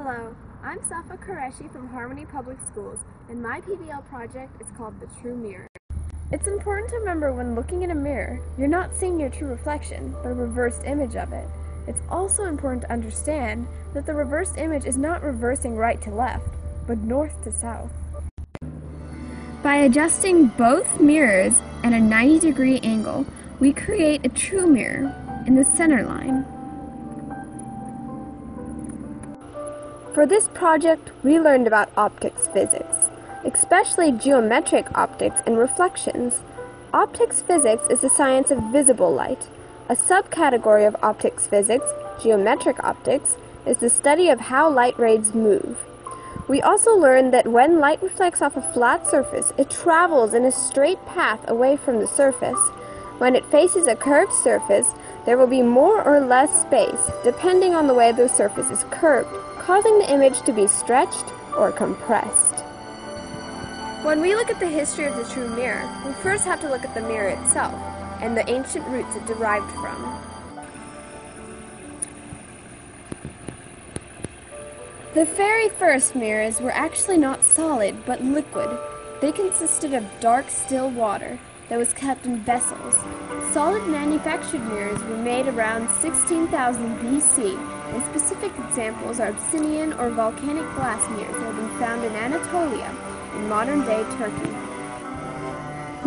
Hello, I'm Safa Qureshi from Harmony Public Schools, and my PBL project is called The True Mirror. It's important to remember when looking in a mirror, you're not seeing your true reflection, but a reversed image of it. It's also important to understand that the reversed image is not reversing right to left, but north to south. By adjusting both mirrors at a 90-degree angle, we create a true mirror in the center line. For this project, we learned about optics physics, especially geometric optics and reflections. Optics physics is the science of visible light. A subcategory of optics physics, geometric optics, is the study of how light rays move. We also learned that when light reflects off a flat surface, it travels in a straight path away from the surface. When it faces a curved surface, there will be more or less space, depending on the way the surface is curved, causing the image to be stretched or compressed. When we look at the history of the true mirror, we first have to look at the mirror itself and the ancient roots it derived from. The very first mirrors were actually not solid, but liquid. They consisted of dark, still water that was kept in vessels. Solid manufactured mirrors were made around 16,000 BC, and specific examples are obsidian or volcanic glass mirrors that have been found in Anatolia, in modern-day Turkey.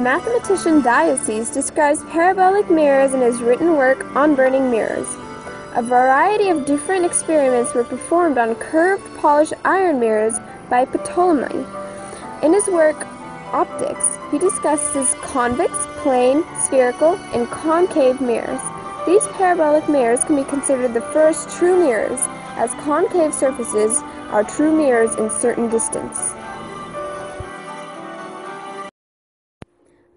Mathematician Diocese describes parabolic mirrors in his written work On Burning Mirrors. A variety of different experiments were performed on curved polished iron mirrors by Ptolemy. In his work Optics, he discusses convex, plane, spherical, and concave mirrors. These parabolic mirrors can be considered the first true mirrors, as concave surfaces are true mirrors in certain distance.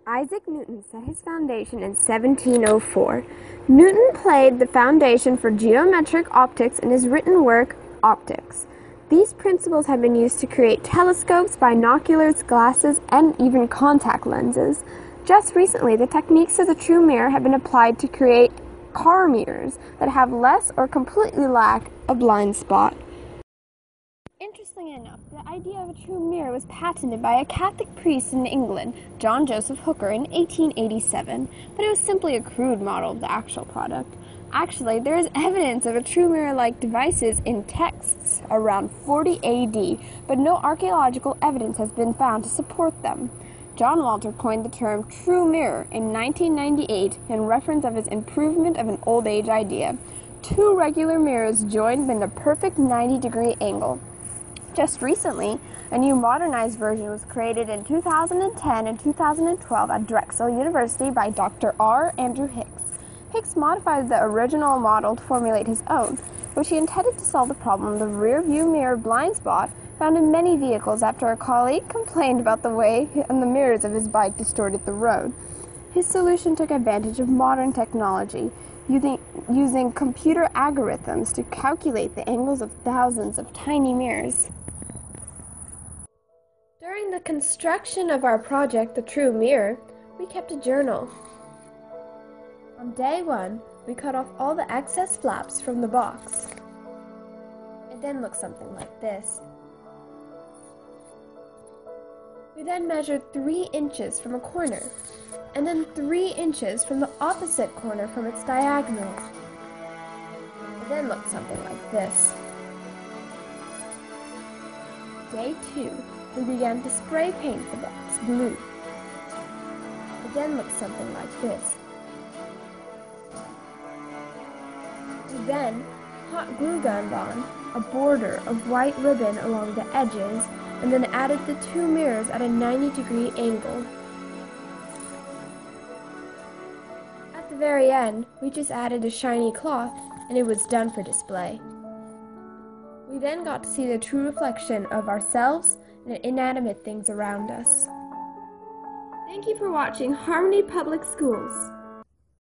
Isaac Newton set his foundation in 1704. Newton laid the foundation for geometric optics in his written work, Optics. These principles have been used to create telescopes, binoculars, glasses, and even contact lenses. Just recently, the techniques of the true mirror have been applied to create car mirrors that have less or completely lack a blind spot. Interestingly enough, the idea of a true mirror was patented by a Catholic priest in England, John Joseph Hooker, in 1887, but it was simply a crude model of the actual product. Actually, there is evidence of a true mirror-like devices in texts around 40 AD, but no archaeological evidence has been found to support them. John Walter coined the term true mirror in 1998 in reference of his improvement of an old age idea. Two regular mirrors joined in a perfect 90-degree angle. Just recently, a new modernized version was created in 2010 and 2012 at Drexel University by Dr. R. Andrew Hicks. Hicks modified the original model to formulate his own, which he intended to solve the problem of the rear view mirror blind spot found in many vehicles after a colleague complained about the way the mirrors of his bike distorted the road. His solution took advantage of modern technology, using computer algorithms to calculate the angles of thousands of tiny mirrors. During the construction of our project, The True Mirror, we kept a journal. On day 1, we cut off all the excess flaps from the box. It then looked something like this. We then measured 3 inches from a corner, and then 3 inches from the opposite corner from its diagonal. It then looked something like this. Day 2, we began to spray paint the box blue. It then looked something like this. We then hot glue gunned on a border of white ribbon along the edges and then added the 2 mirrors at a 90-degree angle. At the very end, we just added a shiny cloth and it was done for display. We then got to see the true reflection of ourselves and inanimate things around us. Thank you for watching Harmony Public Schools.